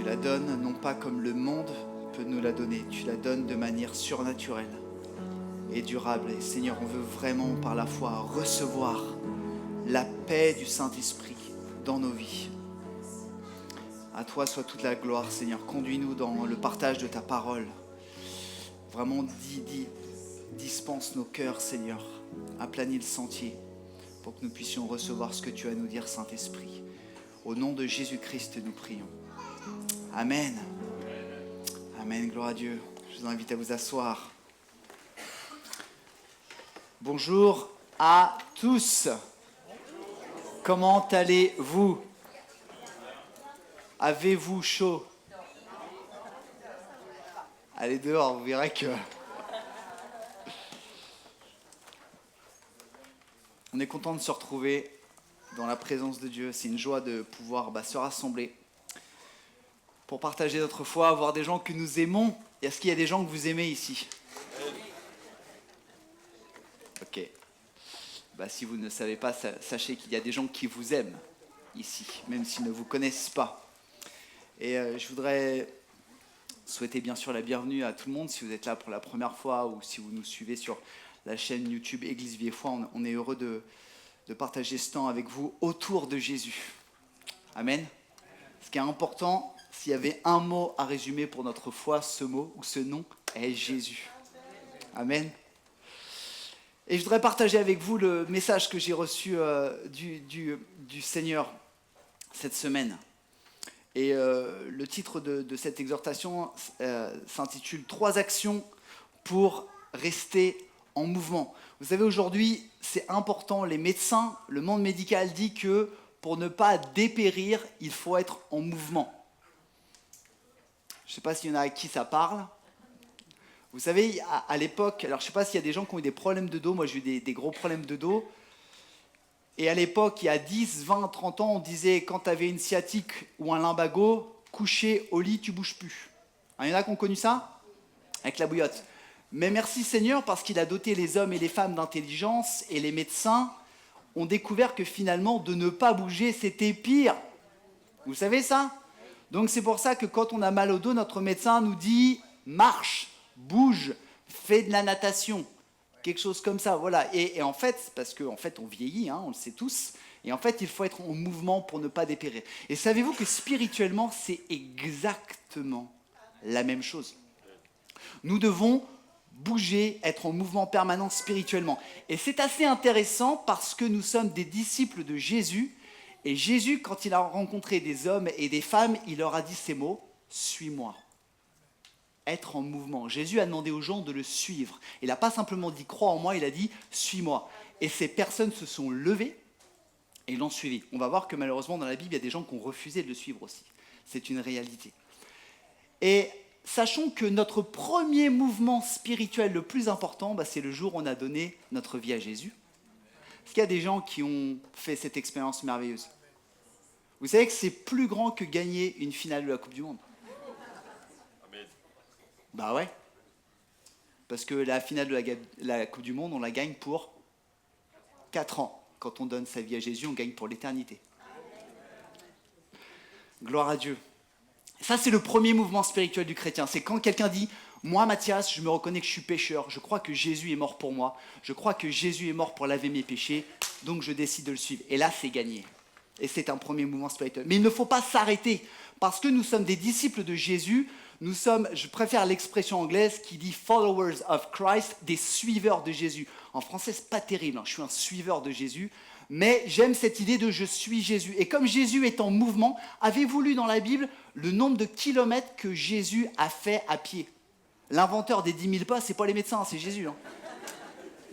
la donnes non pas comme le monde peut nous la donner, tu la donnes de manière surnaturelle et durable. Et Seigneur, on veut vraiment par la foi recevoir la paix du Saint-Esprit dans nos vies. À toi soit toute la gloire, Seigneur. Conduis-nous dans le partage de ta parole. Vraiment, dispense nos cœurs, Seigneur. Aplanis le sentier pour que nous puissions recevoir ce que tu as à nous dire, Saint-Esprit. Au nom de Jésus-Christ, nous prions. Amen. Amen, gloire à Dieu. Je vous invite à vous asseoir. Bonjour à tous. Comment allez-vous? Avez-vous chaud? Allez dehors, vous verrez que... On est content de se retrouver dans la présence de Dieu. C'est une joie de pouvoir se rassembler pour partager notre foi, voir des gens que nous aimons. Est-ce qu'il y a des gens que vous aimez ici? Ok. Si vous ne savez pas, sachez qu'il y a des gens qui vous aiment ici, même s'ils ne vous connaissent pas. Et je voudrais souhaiter bien sûr la bienvenue à tout le monde, si vous êtes là pour la première fois ou si vous nous suivez sur la chaîne YouTube Église Vie et Foi. On est heureux de partager ce temps avec vous autour de Jésus. Amen. Ce qui est important, s'il y avait un mot à résumer pour notre foi, ce mot ou ce nom est Jésus. Amen. Et je voudrais partager avec vous le message que j'ai reçu du Seigneur cette semaine. Et le titre de cette exhortation s'intitule « 3 actions pour rester en mouvement ». Vous savez, aujourd'hui, c'est important, les médecins, le monde médical dit que pour ne pas dépérir, il faut être en mouvement. Je ne sais pas s'il y en a à qui ça parle. Vous savez, à l'époque, alors je ne sais pas s'il y a des gens qui ont eu des problèmes de dos, moi j'ai eu des gros problèmes de dos. Et à l'époque, il y a 10, 20, 30 ans, on disait quand tu avais une sciatique ou un lumbago, couché au lit, tu ne bouges plus. Il y en a qui ont connu ça? Avec la bouillotte. Mais merci Seigneur parce qu'il a doté les hommes et les femmes d'intelligence et les médecins ont découvert que finalement de ne pas bouger c'était pire. Vous savez ça? Donc c'est pour ça que quand on a mal au dos, notre médecin nous dit marche, bouge, fais de la natation, quelque chose comme ça. Voilà. Et en fait, parce qu'en fait on vieillit, on le sait tous, et en fait il faut être en mouvement pour ne pas dépérir. Et savez-vous que spirituellement c'est exactement la même chose? Nous devons bouger, être en mouvement permanent spirituellement. Et c'est assez intéressant parce que nous sommes des disciples de Jésus. Et Jésus, quand il a rencontré des hommes et des femmes, il leur a dit ces mots, « Suis-moi ». Être en mouvement. Jésus a demandé aux gens de le suivre. Il n'a pas simplement dit « Crois en moi », il a dit « Suis-moi ». Et ces personnes se sont levées et l'ont suivi. On va voir que malheureusement, dans la Bible, il y a des gens qui ont refusé de le suivre aussi. C'est une réalité. Et sachons que notre premier mouvement spirituel le plus important, c'est le jour où on a donné notre vie à Jésus. Est-ce qu'il y a des gens qui ont fait cette expérience merveilleuse? Vous savez que c'est plus grand que gagner une finale de la Coupe du Monde. Amen. Ouais. Parce que la finale de la Coupe du Monde, on la gagne pour 4 ans. Quand on donne sa vie à Jésus, on gagne pour l'éternité. Gloire à Dieu. Ça, c'est le premier mouvement spirituel du chrétien. C'est quand quelqu'un dit « Moi, Mathias, je me reconnais que je suis pécheur. Je crois que Jésus est mort pour moi. Je crois que Jésus est mort pour laver mes péchés. Donc, je décide de le suivre. » Et là, c'est gagné. Et c'est un premier mouvement spirituel. Mais il ne faut pas s'arrêter. Parce que nous sommes des disciples de Jésus. Nous sommes, je préfère l'expression anglaise qui dit « followers of Christ », des suiveurs de Jésus. En français, c'est pas terrible. Je suis un suiveur de Jésus. Mais j'aime cette idée de « je suis Jésus ». Et comme Jésus est en mouvement, avez-vous lu dans la Bible le nombre de kilomètres que Jésus a fait à pied? L'inventeur des 10 000 pas, ce n'est pas les médecins, c'est Jésus.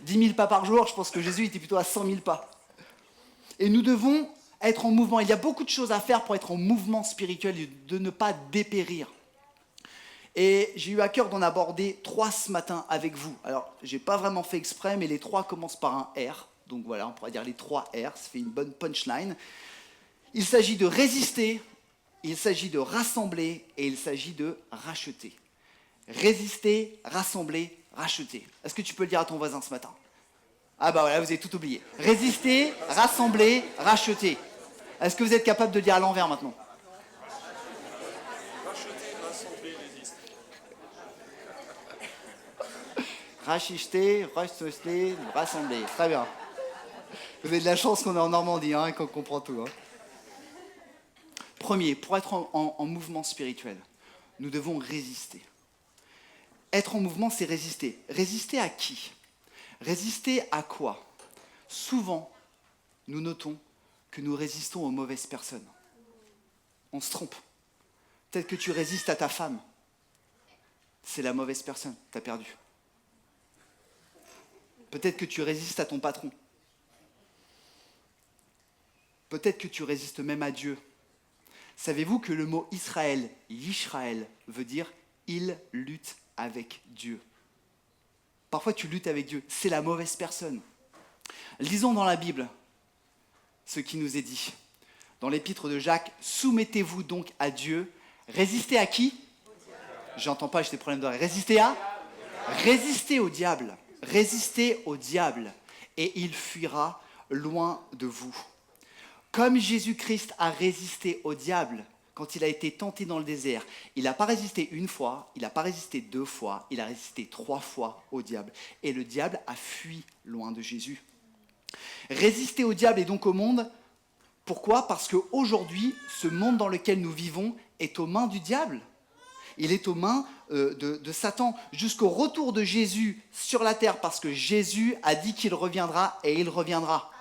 10 000 pas par jour, je pense que Jésus était plutôt à 100 000 pas. Et nous devons être en mouvement. Il y a beaucoup de choses à faire pour être en mouvement spirituel et de ne pas dépérir. Et j'ai eu à cœur d'en aborder 3 ce matin avec vous. Alors, je n'ai pas vraiment fait exprès, mais les 3 commencent par un R. Donc voilà, on pourrait dire les 3 R, ça fait une bonne punchline. Il s'agit de résister, il s'agit de rassembler et il s'agit de racheter. Résister, rassembler, racheter. Est-ce que tu peux le dire à ton voisin ce matin? Ah bah voilà, vous avez tout oublié. Résister, rassembler, racheter. Est-ce que vous êtes capable de le dire à l'envers maintenant? Rachicheter, rassembler. Très bien. Vous avez de la chance qu'on est en Normandie et qu'on comprend tout. Premier, pour être en mouvement spirituel, nous devons résister. Être en mouvement, c'est résister. Résister à qui? Résister à quoi? Souvent, nous notons que nous résistons aux mauvaises personnes. On se trompe. Peut-être que tu résistes à ta femme. C'est la mauvaise personne, t'as perdu. Peut-être que tu résistes à ton patron. Peut-être que tu résistes même à Dieu. Savez-vous que le mot Israël, Yishraël, veut dire « il lutte avec Dieu ». Parfois tu luttes avec Dieu, c'est la mauvaise personne. Lisons dans la Bible ce qui nous est dit. Dans l'épître de Jacques, « Soumettez-vous donc à Dieu ». Résistez à qui? J'entends pas, j'ai des problèmes d'oreille. Résistez à? Résistez au diable. Résistez au diable et il fuira loin de vous. Comme Jésus-Christ a résisté au diable quand il a été tenté dans le désert, il n'a pas résisté une fois, il n'a pas résisté 2 fois, il a résisté 3 fois au diable. Et le diable a fui loin de Jésus. Résister au diable et donc au monde, pourquoi? Parce qu'aujourd'hui, ce monde dans lequel nous vivons est aux mains du diable. Il est aux mains de Satan jusqu'au retour de Jésus sur la terre parce que Jésus a dit qu'il reviendra et il reviendra.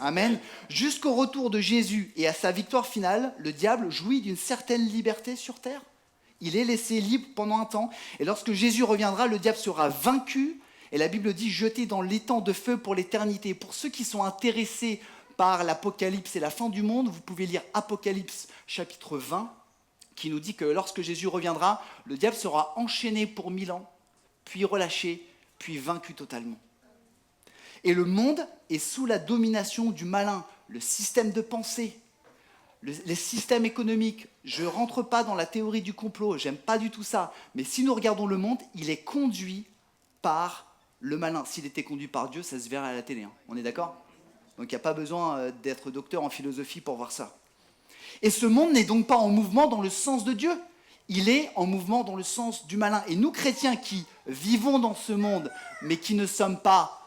Amen. Jusqu'au retour de Jésus et à sa victoire finale, le diable jouit d'une certaine liberté sur terre. Il est laissé libre pendant un temps et lorsque Jésus reviendra, le diable sera vaincu et la Bible dit jeté dans l'étang de feu pour l'éternité. Pour ceux qui sont intéressés par l'Apocalypse et la fin du monde, vous pouvez lire Apocalypse chapitre 20 qui nous dit que lorsque Jésus reviendra, le diable sera enchaîné pour 1000 ans, puis relâché, puis vaincu totalement. Et le monde est sous la domination du malin, le système de pensée, les systèmes économiques. Je ne rentre pas dans la théorie du complot, j'aime pas du tout ça. Mais si nous regardons le monde, il est conduit par le malin. S'il était conduit par Dieu, ça se verrait à la télé. On est d'accord? Donc il n'y a pas besoin d'être docteur en philosophie pour voir ça. Et ce monde n'est donc pas en mouvement dans le sens de Dieu. Il est en mouvement dans le sens du malin. Et nous, chrétiens qui vivons dans ce monde, mais qui ne sommes pas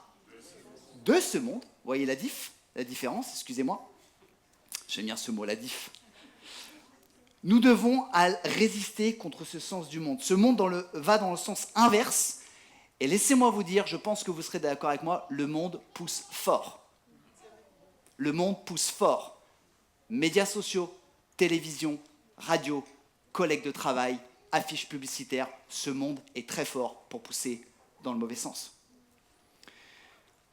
de ce monde, vous voyez la différence, excusez-moi. J'aime bien ce mot, la diff. Nous devons résister contre ce sens du monde. Ce monde va dans le sens inverse. Et laissez-moi vous dire, je pense que vous serez d'accord avec moi, le monde pousse fort. Le monde pousse fort. Médias sociaux, télévision, radio, collègues de travail, affiches publicitaires, ce monde est très fort pour pousser dans le mauvais sens.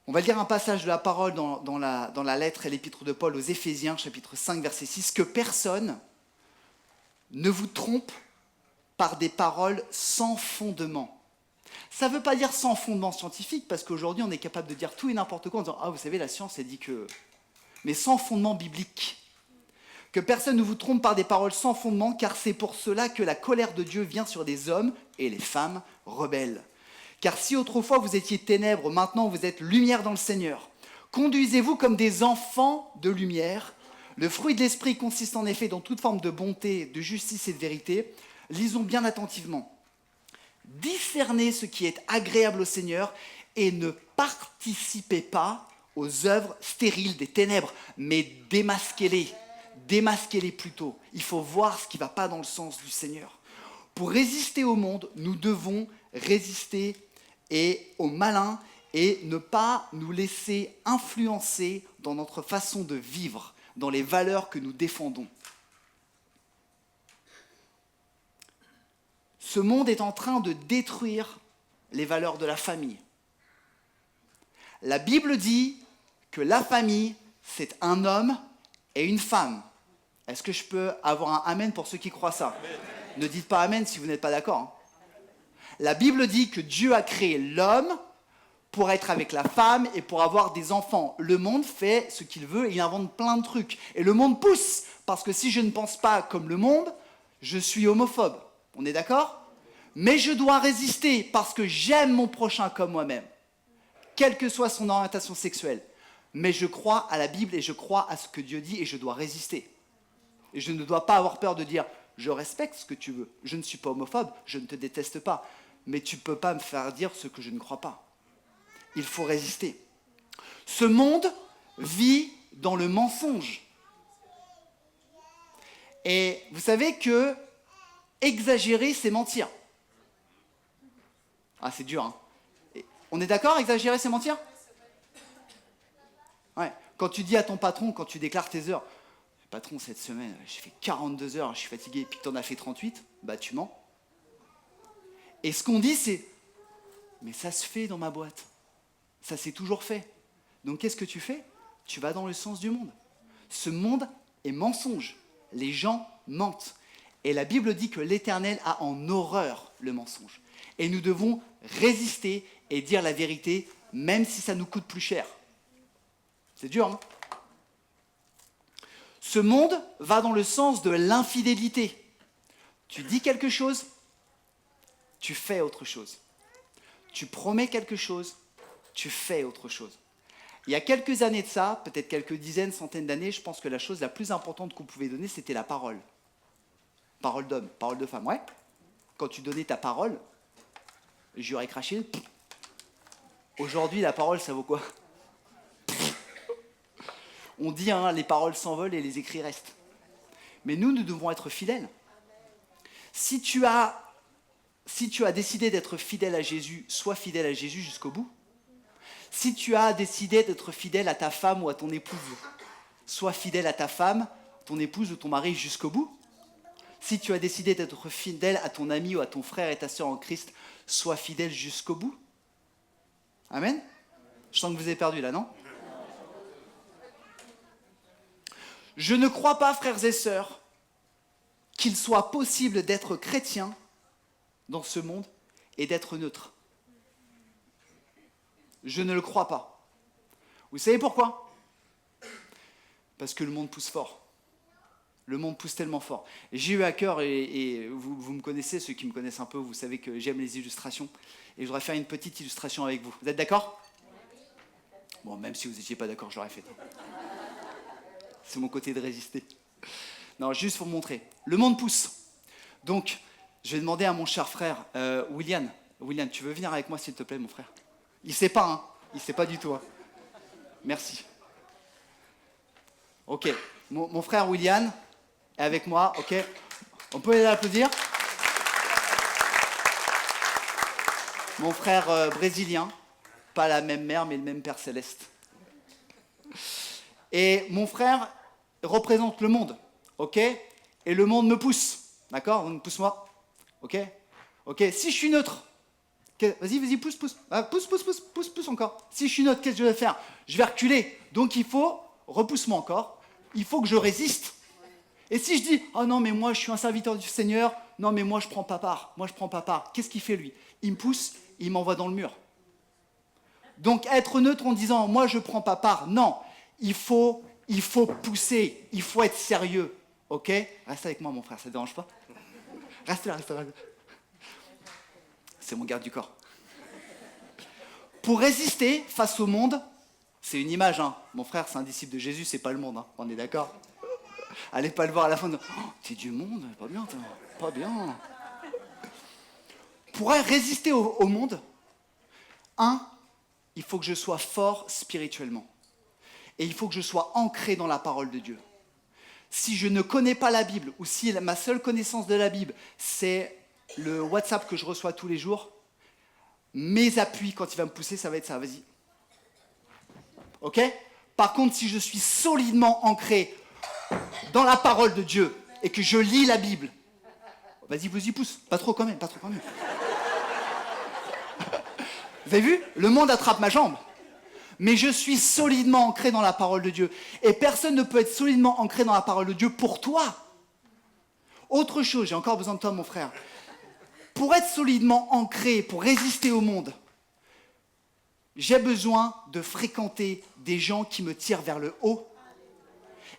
On va lire un passage de la parole dans la lettre et l'épître de Paul aux Éphésiens, chapitre 5, verset 6, « Que personne ne vous trompe par des paroles sans fondement. » Ça ne veut pas dire sans fondement scientifique, parce qu'aujourd'hui on est capable de dire tout et n'importe quoi en disant « Ah, vous savez, la science, elle dit que... » Mais sans fondement biblique. Que personne ne vous trompe par des paroles sans fondement, car c'est pour cela que la colère de Dieu vient sur des hommes et les femmes rebelles. Car si autrefois vous étiez ténèbres, maintenant vous êtes lumière dans le Seigneur. Conduisez-vous comme des enfants de lumière. Le fruit de l'esprit consiste en effet dans toute forme de bonté, de justice et de vérité. Lisons bien attentivement. Discernez ce qui est agréable au Seigneur et ne participez pas aux œuvres stériles des ténèbres, mais démasquez-les. Démasquez-les plutôt. Il faut voir ce qui ne va pas dans le sens du Seigneur. Pour résister au monde, nous devons résister au malin et ne pas nous laisser influencer dans notre façon de vivre, dans les valeurs que nous défendons. Ce monde est en train de détruire les valeurs de la famille. La Bible dit que la famille, c'est un homme et une femme. Est-ce que je peux avoir un amen pour ceux qui croient ça? Amen. Ne dites pas amen si vous n'êtes pas d'accord. La Bible dit que Dieu a créé l'homme pour être avec la femme et pour avoir des enfants. Le monde fait ce qu'il veut et il invente plein de trucs. Et le monde pousse, parce que si je ne pense pas comme le monde, je suis homophobe. On est d'accord? Mais je dois résister parce que j'aime mon prochain comme moi-même, quelle que soit son orientation sexuelle. Mais je crois à la Bible et je crois à ce que Dieu dit et je dois résister. Et je ne dois pas avoir peur de dire Je respecte ce que tu veux. Je ne suis pas homophobe, je ne te déteste pas. Mais tu ne peux pas me faire dire ce que je ne crois pas. Il faut résister. Ce monde vit dans le mensonge. Et vous savez que exagérer, c'est mentir. Ah, c'est dur, hein. On est d'accord, exagérer, c'est mentir? Ouais. Quand tu dis à ton patron, quand tu déclares tes heures, patron, cette semaine, j'ai fait 42 heures, je suis fatigué, et puis que tu en as fait 38, bah tu mens. Et ce qu'on dit, c'est, mais ça se fait dans ma boîte. Ça s'est toujours fait. Donc qu'est-ce que tu fais? Tu vas dans le sens du monde. Ce monde est mensonge. Les gens mentent. Et la Bible dit que l'Éternel a en horreur le mensonge. Et nous devons résister et dire la vérité, même si ça nous coûte plus cher. C'est dur, hein? Ce monde va dans le sens de l'infidélité. Tu dis quelque chose, tu fais autre chose. Tu promets quelque chose, tu fais autre chose. Il y a quelques années de ça, peut-être quelques dizaines, centaines d'années, je pense que la chose la plus importante qu'on pouvait donner, c'était la parole. Parole d'homme, parole de femme, ouais. Quand tu donnais ta parole, j'aurais craché. Aujourd'hui, la parole, ça vaut quoi? On dit, hein, les paroles s'envolent et les écrits restent. Mais nous devons être fidèles. Si tu as décidé d'être fidèle à Jésus, sois fidèle à Jésus jusqu'au bout. Si tu as décidé d'être fidèle à ta femme ou à ton épouse, sois fidèle à ta femme, ton épouse ou ton mari jusqu'au bout. Si tu as décidé d'être fidèle à ton ami ou à ton frère et ta sœur en Christ, sois fidèle jusqu'au bout. Amen. Je sens que vous avez perdu là, non? Je ne crois pas, frères et sœurs, qu'il soit possible d'être chrétien dans ce monde et d'être neutre. Je ne le crois pas. Vous savez pourquoi? Parce que le monde pousse fort. Le monde pousse tellement fort. Et j'ai eu à cœur, et vous me connaissez, ceux qui me connaissent un peu, vous savez que j'aime les illustrations. Et je voudrais faire une petite illustration avec vous. Vous êtes d'accord? Bon, même si vous n'étiez pas d'accord, je l'aurais fait. C'est mon côté de résister. Non, juste pour vous montrer. Le monde pousse. Donc, je vais demander à mon cher frère, William. William, tu veux venir avec moi, s'il te plaît, mon frère? Il ne sait pas, hein. Il ne sait pas du tout. Hein. Merci. Ok. Mon frère William est avec moi, ok? On peut l'applaudir? Mon frère brésilien. Pas la même mère, mais le même Père Céleste. Et mon frère représente le monde, ok? Et le monde me pousse, d'accord? Donc pousse-moi, ok? Ok, si je suis neutre, vas-y, pousse, pousse. Ah, pousse encore. Si je suis neutre, qu'est-ce que je vais faire? Je vais reculer. Donc il faut, repousse-moi encore, il faut que je résiste. Et si je dis, oh non, mais moi je suis un serviteur du Seigneur, non, mais moi je prends pas part, qu'est-ce qu'il fait lui? Il me pousse, il m'envoie dans le mur. Donc être neutre en disant, moi je prends pas part, non. Il faut pousser, il faut être sérieux, ok? Reste avec moi, mon frère, ça ne te dérange pas? Reste là. C'est mon garde du corps. Pour résister face au monde, c'est une image, hein. Mon frère, c'est un disciple de Jésus, c'est pas le monde, hein. On est d'accord? Allez pas le voir à la fin de... Oh, t'es du monde, pas bien, toi. Pas bien. Pour résister au monde, il faut que je sois fort spirituellement. Et il faut que je sois ancré dans la parole de Dieu. Si je ne connais pas la Bible, ou si ma seule connaissance de la Bible, c'est le WhatsApp que je reçois tous les jours, mes appuis, quand il va me pousser, ça va être ça, vas-y. Ok? Par contre, si je suis solidement ancré dans la parole de Dieu, et que je lis la Bible, vas-y, pousse. Pas trop quand même. Vous avez vu? Le monde attrape ma jambe. Mais je suis solidement ancré dans la parole de Dieu. Et personne ne peut être solidement ancré dans la parole de Dieu pour toi. Autre chose, j'ai encore besoin de toi, mon frère. Pour être solidement ancré, pour résister au monde, j'ai besoin de fréquenter des gens qui me tirent vers le haut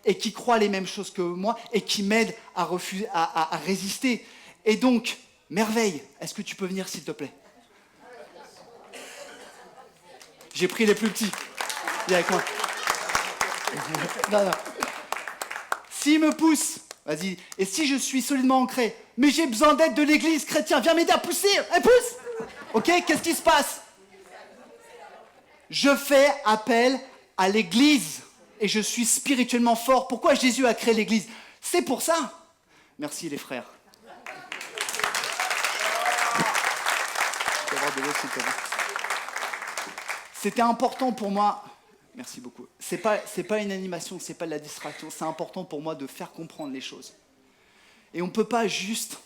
et qui croient les mêmes choses que moi et qui m'aident à résister. Et donc, Merveille, est-ce que tu peux venir, s'il te plaît? J'ai pris les plus petits. Viens avec moi. Non. S'il me pousse, Vas-y. Et si je suis solidement ancré, mais j'ai besoin d'aide de l'église chrétienne, viens m'aider à pousser. Elle pousse. Ok, qu'est-ce qui se passe? Je fais appel à l'église et je suis spirituellement fort. Pourquoi Jésus a créé l'église? C'est pour ça. Merci les frères. C'était important pour moi. Merci beaucoup. C'est pas une animation, c'est pas de la distraction. C'est important pour moi de faire comprendre les choses. Et on ne peut pas juste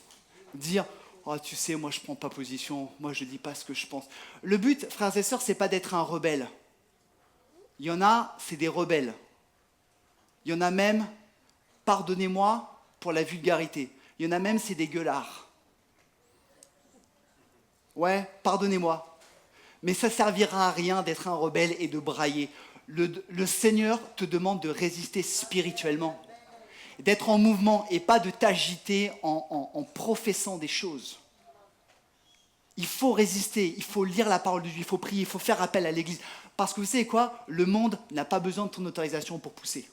dire « Oh, tu sais, moi je prends pas position, moi je dis pas ce que je pense. » Le but, frères et sœurs, c'est pas d'être un rebelle. Il y en a, c'est des rebelles. Il y en a même, pardonnez-moi pour la vulgarité, il y en a même, c'est des gueulards. Ouais, pardonnez-moi. Mais ça ne servira à rien d'être un rebelle et de brailler. Le Seigneur te demande de résister spirituellement, d'être en mouvement et pas de t'agiter en professant des choses. Il faut résister, il faut lire la parole de Dieu, il faut prier, il faut faire appel à l'Église. Parce que vous savez quoi? Le monde n'a pas besoin de ton autorisation pour pousser.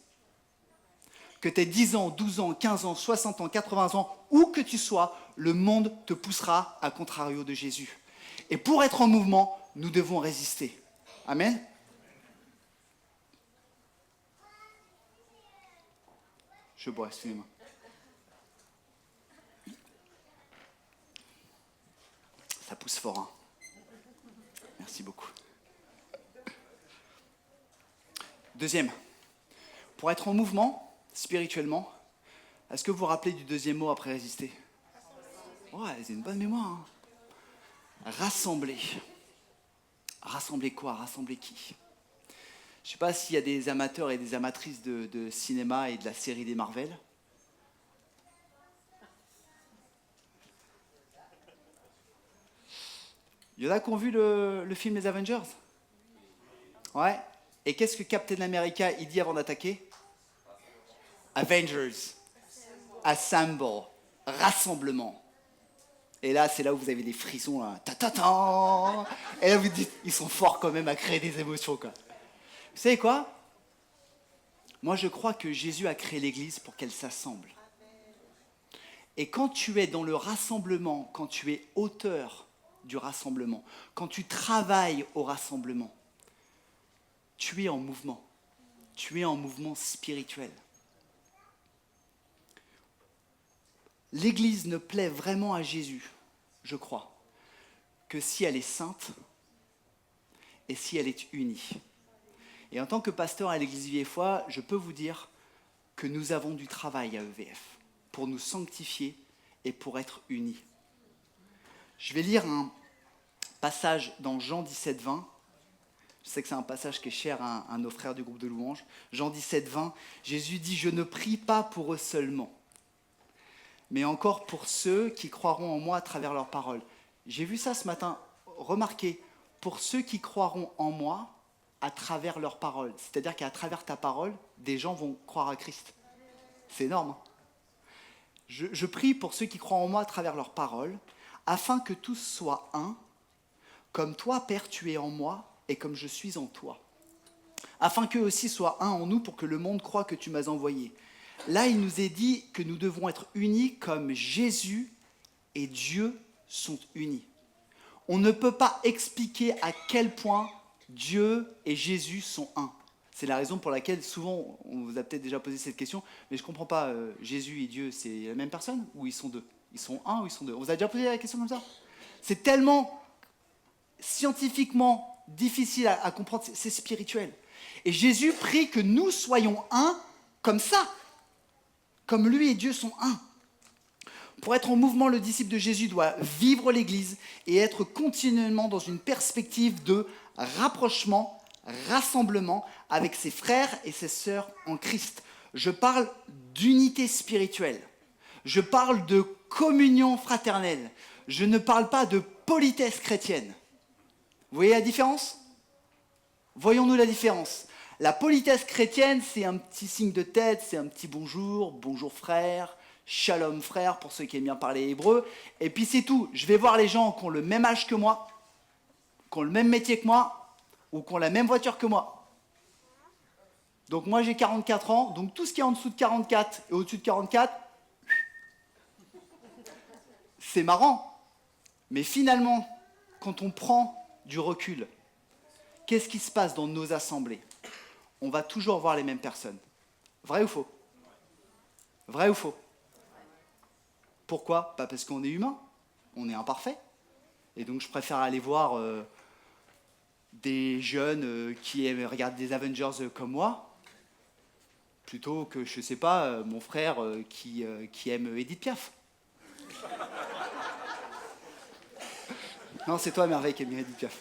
Que tu aies 10 ans, 12 ans, 15 ans, 60 ans, 80 ans, où que tu sois, le monde te poussera à contrario de Jésus. Et pour être en mouvement, nous devons résister. Amen. Je bois, excusez-moi. Ça pousse fort, hein. Merci beaucoup. Deuxième, pour être en mouvement, spirituellement, est-ce que vous vous rappelez du deuxième mot après résister? Ouais, c'est une bonne mémoire. Hein. Rassembler. Rassembler quoi? Rassembler qui? Je ne sais pas s'il y a des amateurs et des amatrices de cinéma et de la série des Marvel. Il y en a qui ont vu le film Les Avengers? Ouais. Et qu'est-ce que Captain America il dit avant d'attaquer? Avengers. Assemble. Rassemblement. Et là, c'est là où vous avez des frissons. Là. Ta-ta-ta. Et là, vous dites, ils sont forts quand même à créer des émotions. Quoi. Vous savez quoi? Moi, je crois que Jésus a créé l'Église pour qu'elle s'assemble. Et quand tu es dans le rassemblement, quand tu es auteur du rassemblement, quand tu travailles au rassemblement, tu es en mouvement. Tu es en mouvement spirituel. L'Église ne plaît vraiment à Jésus, je crois, que si elle est sainte et si elle est unie. Et en tant que pasteur à l'Église Vie et Foi, je peux vous dire que nous avons du travail à EVF pour nous sanctifier et pour être unis. Je vais lire un passage dans Jean 17, 20. Je sais que c'est un passage qui est cher à nos frères du groupe de louanges. Jean 17, 20, Jésus dit « Je ne prie pas pour eux seulement, mais encore pour ceux qui croiront en moi à travers leurs paroles. » J'ai vu ça ce matin. Remarquez, pour ceux qui croiront en moi à travers leurs paroles. C'est-à-dire qu'à travers ta parole, des gens vont croire à Christ. C'est énorme. Je prie pour ceux qui croient en moi à travers leurs paroles, afin que tous soient un, comme toi, Père, tu es en moi, et comme je suis en toi. Afin qu'eux aussi soient un en nous, pour que le monde croie que tu m'as envoyé. Là, il nous est dit que nous devons être unis comme Jésus et Dieu sont unis. On ne peut pas expliquer à quel point Dieu et Jésus sont un. C'est la raison pour laquelle, souvent, on vous a peut-être déjà posé cette question, mais je ne comprends pas, Jésus et Dieu, c'est la même personne ou ils sont deux? Ils sont un ou ils sont deux? On vous a déjà posé la question comme ça? C'est tellement scientifiquement difficile à comprendre, c'est spirituel. Et Jésus prie que nous soyons un comme ça, comme lui et Dieu sont un. Pour être en mouvement, le disciple de Jésus doit vivre l'Église et être continuellement dans une perspective de rapprochement, rassemblement avec ses frères et ses sœurs en Christ. Je parle d'unité spirituelle. Je parle de communion fraternelle. Je ne parle pas de politesse chrétienne. Vous voyez la différence? Voyons-nous la différence. La politesse chrétienne, c'est un petit signe de tête, c'est un petit bonjour, bonjour frère, shalom frère, pour ceux qui aiment bien parler hébreu. Et puis c'est tout. Je vais voir les gens qui ont le même âge que moi, qui ont le même métier que moi, ou qui ont la même voiture que moi. Donc moi j'ai 44 ans, donc tout ce qui est en dessous de 44 et au-dessus de 44, c'est marrant, mais finalement, quand on prend du recul, qu'est-ce qui se passe dans nos assemblées? On va toujours voir les mêmes personnes. Vrai ou faux? Vrai ou faux? Pourquoi? Pas parce qu'on est humain, on est imparfait. Et donc je préfère aller voir des jeunes qui regardent des Avengers comme moi, plutôt que, je sais pas, mon frère qui aime Edith Piaf. Non, c'est toi, Merveille, qui aime bien Edith Piaf.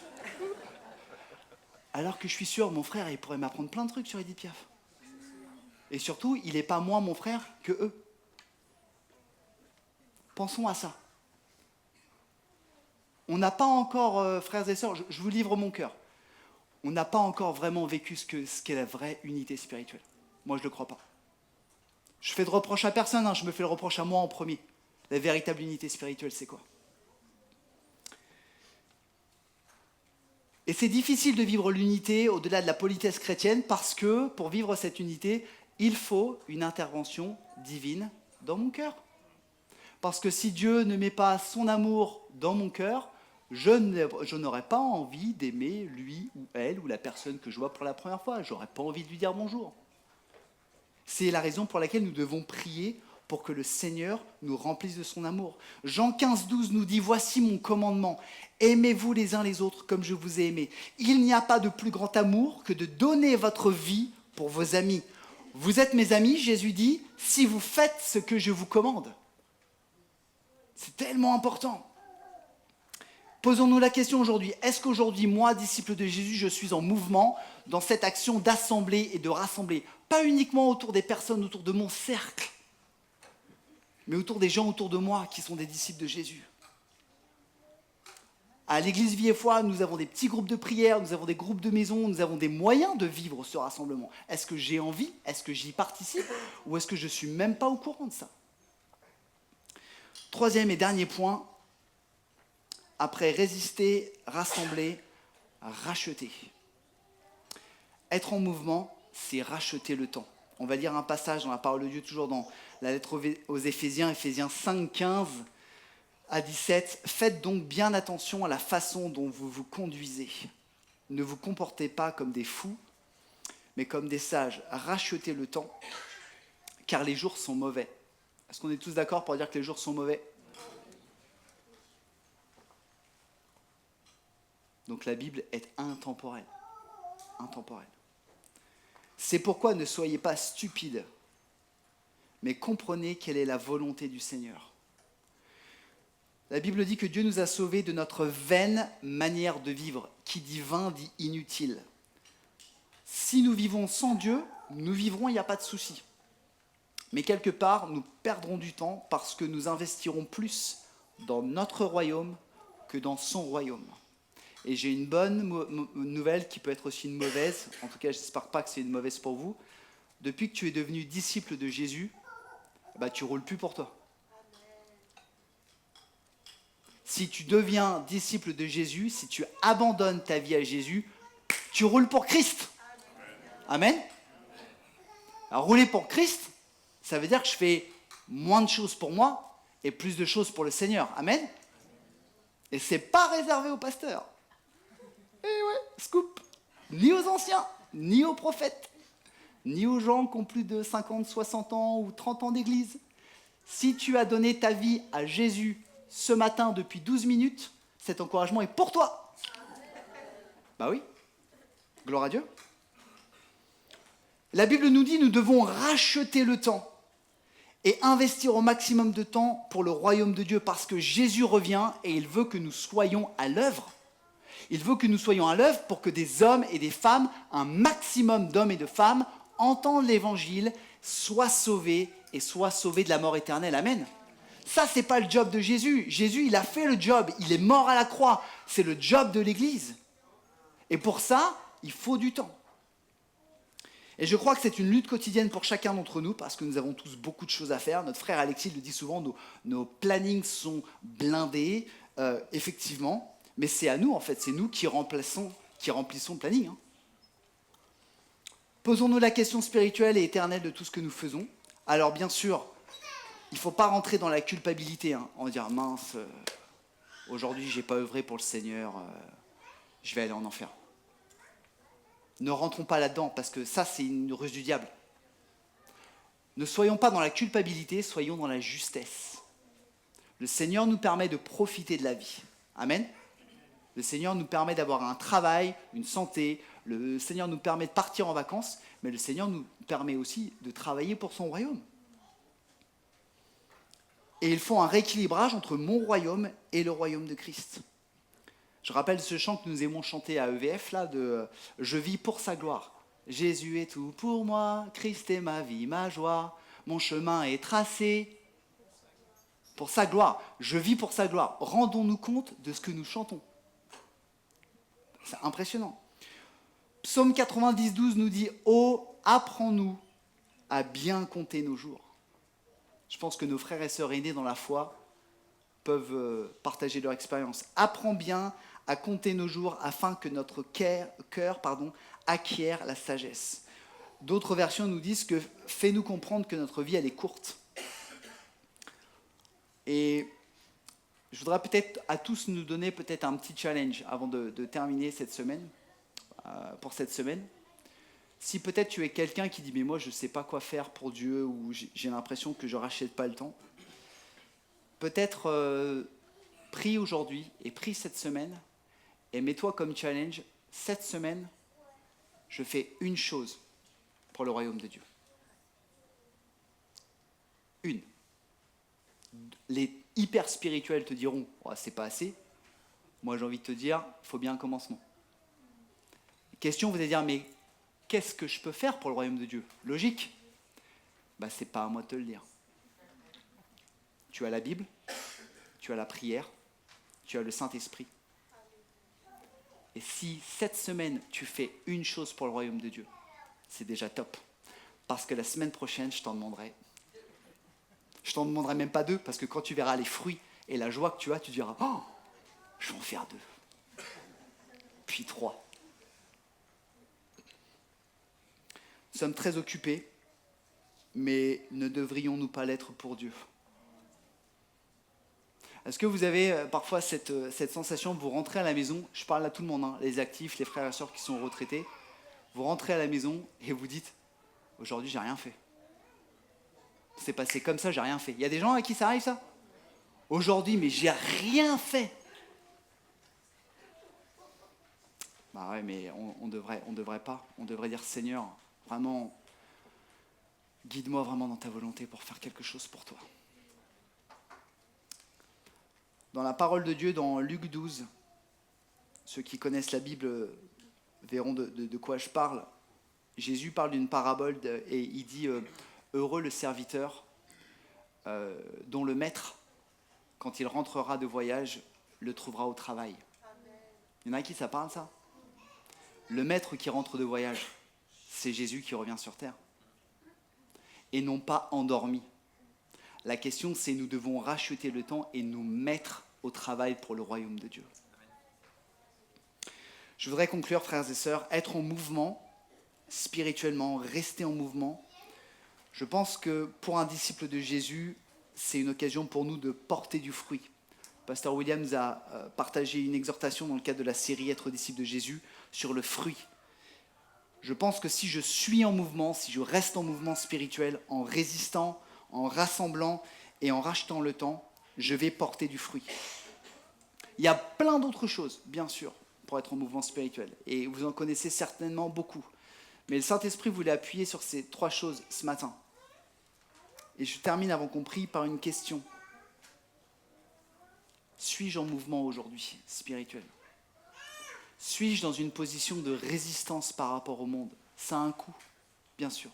Alors que je suis sûr, mon frère, il pourrait m'apprendre plein de trucs sur Edith Piaf. Et surtout, il n'est pas moins mon frère que eux. Pensons à ça. On n'a pas encore, frères et sœurs, je vous livre mon cœur, on n'a pas encore vraiment vécu ce qu'est la vraie unité spirituelle. Moi, je ne le crois pas. Je fais de reproche à personne, hein, je me fais le reproche à moi en premier. La véritable unité spirituelle, c'est quoi? Et c'est difficile de vivre l'unité au-delà de la politesse chrétienne parce que, pour vivre cette unité, il faut une intervention divine dans mon cœur. Parce que si Dieu ne met pas son amour dans mon cœur, je n'aurai pas envie d'aimer lui ou elle ou la personne que je vois pour la première fois. Je n'aurai pas envie de lui dire bonjour. C'est la raison pour laquelle nous devons prier pour que le Seigneur nous remplisse de son amour. Jean 15, 12 nous dit « Voici mon commandement, aimez-vous les uns les autres comme je vous ai aimés. Il n'y a pas de plus grand amour que de donner votre vie pour vos amis. Vous êtes mes amis, Jésus dit, si vous faites ce que je vous commande. » C'est tellement important. Posons-nous la question aujourd'hui, est-ce qu'aujourd'hui, moi, disciple de Jésus, je suis en mouvement dans cette action d'assembler et de rassembler, pas uniquement autour des personnes autour de mon cercle, mais autour des gens autour de moi qui sont des disciples de Jésus. À l'église Vie et Foi, nous avons des petits groupes de prière, nous avons des groupes de maison, nous avons des moyens de vivre ce rassemblement. Est-ce que j'ai envie? Est-ce que j'y participe? Ou est-ce que je ne suis même pas au courant de ça? Troisième et dernier point, après résister, rassembler, racheter. Être en mouvement, c'est racheter le temps. On va lire un passage dans la parole de Dieu, toujours dans la lettre aux Éphésiens, Éphésiens 5, 15 à 17. Faites donc bien attention à la façon dont vous vous conduisez. Ne vous comportez pas comme des fous, mais comme des sages. Rachetez le temps, car les jours sont mauvais. Est-ce qu'on est tous d'accord pour dire que les jours sont mauvais? Donc la Bible est intemporelle. Intemporelle. C'est pourquoi ne soyez pas stupides, mais comprenez quelle est la volonté du Seigneur. La Bible dit que Dieu nous a sauvés de notre vaine manière de vivre. Qui dit vain dit inutile. Si nous vivons sans Dieu, nous vivrons, il n'y a pas de souci. Mais quelque part, nous perdrons du temps parce que nous investirons plus dans notre royaume que dans son royaume. Et j'ai une bonne nouvelle qui peut être aussi une mauvaise. En tout cas, je n'espère pas que c'est une mauvaise pour vous. Depuis que tu es devenu disciple de Jésus, tu ne roules plus pour toi. Si tu deviens disciple de Jésus, si tu abandonnes ta vie à Jésus, tu roules pour Christ. Amen. Alors, rouler pour Christ, ça veut dire que je fais moins de choses pour moi et plus de choses pour le Seigneur. Amen. Et ce n'est pas réservé aux pasteurs. Eh ouais, scoop. Ni aux anciens, ni aux prophètes, ni aux gens qui ont plus de 50, 60 ans ou 30 ans d'église. Si tu as donné ta vie à Jésus ce matin depuis 12 minutes, cet encouragement est pour toi. Bah oui. Gloire à Dieu. La Bible nous dit que nous devons racheter le temps et investir au maximum de temps pour le royaume de Dieu parce que Jésus revient et il veut que nous soyons à l'œuvre. Il veut que nous soyons à l'œuvre pour que des hommes et des femmes, un maximum d'hommes et de femmes, entendent l'évangile, soient sauvés et soient sauvés de la mort éternelle. Amen. Ça, ce n'est pas le job de Jésus. Jésus, il a fait le job. Il est mort à la croix. C'est le job de l'Église. Et pour ça, il faut du temps. Et je crois que c'est une lutte quotidienne pour chacun d'entre nous parce que nous avons tous beaucoup de choses à faire. Notre frère Alexis le dit souvent, nos plannings sont blindés, effectivement. Mais c'est à nous, en fait, c'est nous qui remplissons le planning. Posons-nous la question spirituelle et éternelle de tout ce que nous faisons. Alors, bien sûr, il ne faut pas rentrer dans la culpabilité, en dire mince, aujourd'hui j'ai pas œuvré pour le Seigneur, je vais aller en enfer. Ne rentrons pas là-dedans, parce que ça c'est une ruse du diable. Ne soyons pas dans la culpabilité, soyons dans la justesse. Le Seigneur nous permet de profiter de la vie. Amen. Le Seigneur nous permet d'avoir un travail, une santé. Le Seigneur nous permet de partir en vacances, mais le Seigneur nous permet aussi de travailler pour son royaume. Et il faut un rééquilibrage entre mon royaume et le royaume de Christ. Je rappelle ce chant que nous aimons chanter à EVF, là, de « Je vis pour sa gloire ». Jésus est tout pour moi, Christ est ma vie, ma joie, mon chemin est tracé pour sa gloire. Je vis pour sa gloire. Rendons-nous compte de ce que nous chantons. C'est impressionnant. Psaume 90, 12 nous dit « Oh, apprends-nous à bien compter nos jours ». Je pense que nos frères et sœurs aînés dans la foi peuvent partager leur expérience. Apprends bien à compter nos jours afin que notre cœur acquiert la sagesse. D'autres versions nous disent que fais-nous comprendre que notre vie, elle est courte. Et je voudrais peut-être à tous nous donner peut-être un petit challenge avant de terminer cette semaine, pour cette semaine. Si peut-être tu es quelqu'un qui dit « mais moi je ne sais pas quoi faire pour Dieu » ou « j'ai l'impression que je ne rachète pas le temps », peut-être prie aujourd'hui et prie cette semaine et mets-toi comme challenge, cette semaine, je fais une chose pour le royaume de Dieu. Une. Les hyper spirituels te diront oh, « c'est pas assez ». Moi j'ai envie de te dire « il faut bien un commencement ». Question, vous allez dire « mais qu'est-ce que je peux faire pour le royaume de Dieu ?» Logique. Bah, c'est pas à moi de te le dire. Tu as la Bible, tu as la prière, tu as le Saint-Esprit. Et si cette semaine, tu fais une chose pour le royaume de Dieu, c'est déjà top. Parce que la semaine prochaine, je t'en demanderai. Je t'en demanderai même pas deux, parce que quand tu verras les fruits et la joie que tu as, tu diras « Oh, je vais en faire 2. Puis 3. » Nous sommes très occupés, mais ne devrions-nous pas l'être pour Dieu ? Est-ce que vous avez parfois cette sensation, vous rentrez à la maison, je parle à tout le monde, les actifs, les frères et sœurs qui sont retraités, vous rentrez à la maison et vous dites « Aujourd'hui, j'ai rien fait. C'est passé comme ça, j'ai rien fait. » Il y a des gens à qui ça arrive, ça ? Aujourd'hui, mais j'ai rien fait. Bah ouais, mais on devrait pas. On devrait dire « Seigneur, vraiment, guide-moi vraiment dans ta volonté pour faire quelque chose pour toi. » Dans la parole de Dieu, dans Luc 12, ceux qui connaissent la Bible verront de quoi je parle. Jésus parle d'une parabole et il dit heureux le serviteur dont le maître, quand il rentrera de voyage, le trouvera au travail. Il y en a à qui ça parle, ça ? Le maître qui rentre de voyage, c'est Jésus qui revient sur terre. Et non pas endormi. La question, c'est nous devons racheter le temps et nous mettre au travail pour le royaume de Dieu. Je voudrais conclure, frères et sœurs, être en mouvement, spirituellement, rester en mouvement. Je pense que pour un disciple de Jésus, c'est une occasion pour nous de porter du fruit. Pasteur William nous a partagé une exhortation dans le cadre de la série « Être disciple de Jésus » sur le fruit. Je pense que si je suis en mouvement, si je reste en mouvement spirituel, en résistant, en rassemblant et en rachetant le temps, je vais porter du fruit. Il y a plein d'autres choses, bien sûr, pour être en mouvement spirituel. Et vous en connaissez certainement beaucoup. Mais le Saint-Esprit voulait appuyer sur ces 3 choses ce matin. Et je termine avant qu'on prie par une question. Suis-je en mouvement aujourd'hui, spirituel ? Suis-je dans une position de résistance par rapport au monde ? Ça a un coût, bien sûr.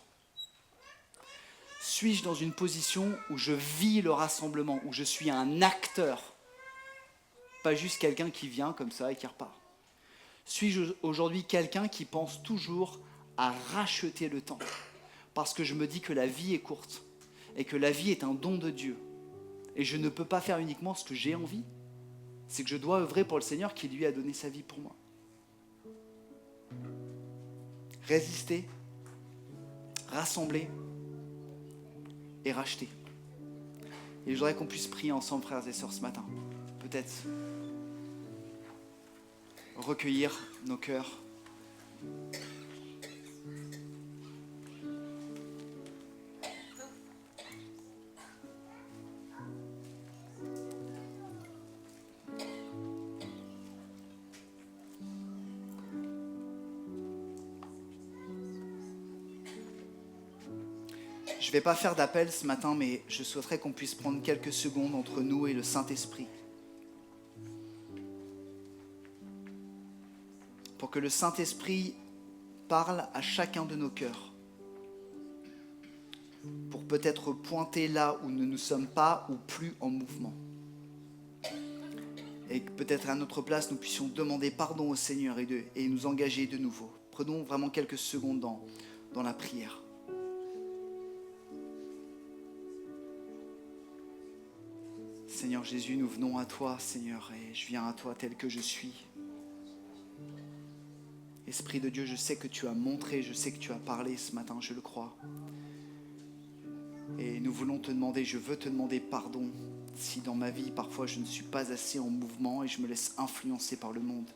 Suis-je dans une position où je vis le rassemblement, où je suis un acteur, pas juste quelqu'un qui vient comme ça et qui repart ? Suis-je aujourd'hui quelqu'un qui pense toujours à racheter le temps ? Parce que je me dis que la vie est courte et que la vie est un don de Dieu. Et je ne peux pas faire uniquement ce que j'ai envie. C'est que je dois œuvrer pour le Seigneur qui lui a donné sa vie pour moi. Résister, rassembler et racheter. Et je voudrais qu'on puisse prier ensemble, frères et sœurs, ce matin. Peut-être recueillir nos cœurs. Je ne vais pas faire d'appel ce matin, mais je souhaiterais qu'on puisse prendre quelques secondes entre nous et le Saint-Esprit. Pour que le Saint-Esprit parle à chacun de nos cœurs. Pour peut-être pointer là où nous ne sommes pas ou plus en mouvement. Et que peut-être à notre place, nous puissions demander pardon au Seigneur et nous engager de nouveau. Prenons vraiment quelques secondes dans la prière. Seigneur Jésus, nous venons à toi, Seigneur, et je viens à toi tel que je suis. Esprit de Dieu, je sais que tu as montré, je sais que tu as parlé ce matin, je le crois. Et nous voulons te demander, je veux te demander pardon si dans ma vie, parfois, je ne suis pas assez en mouvement et je me laisse influencer par le monde.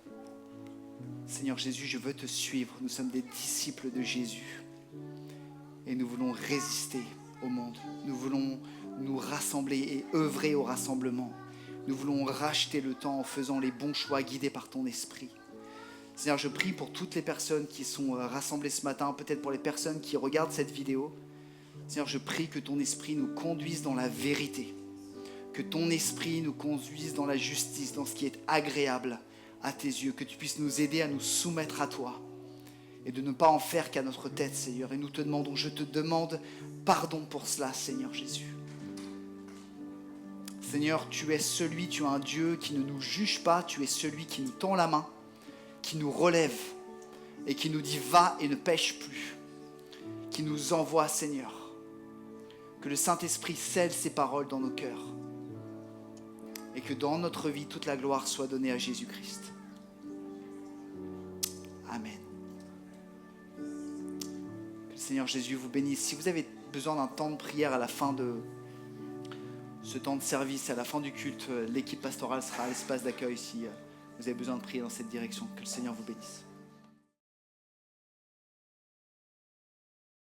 Seigneur Jésus, je veux te suivre. Nous sommes des disciples de Jésus. Et nous voulons résister au monde. Nous voulons nous rassembler et œuvrer au rassemblement. Nous voulons racheter le temps en faisant les bons choix guidés par ton esprit. Seigneur, je prie pour toutes les personnes qui sont rassemblées ce matin, peut-être pour les personnes qui regardent cette vidéo. Seigneur, je prie que ton esprit nous conduise dans la vérité, que ton esprit nous conduise dans la justice, dans ce qui est agréable à tes yeux, que tu puisses nous aider à nous soumettre à toi et de ne pas en faire qu'à notre tête, Seigneur. Et nous te demandons, je te demande pardon pour cela, Seigneur Jésus. Seigneur, tu es un Dieu qui ne nous juge pas, tu es celui qui nous tend la main, qui nous relève et qui nous dit va et ne pêche plus, qui nous envoie, Seigneur. Que le Saint-Esprit scelle ses paroles dans nos cœurs et que dans notre vie, toute la gloire soit donnée à Jésus-Christ. Amen. Que le Seigneur Jésus vous bénisse. Si vous avez besoin d'un temps de prière à la fin de ce temps de service, à la fin du culte, l'équipe pastorale sera à l'espace d'accueil si vous avez besoin de prier dans cette direction. Que le Seigneur vous bénisse.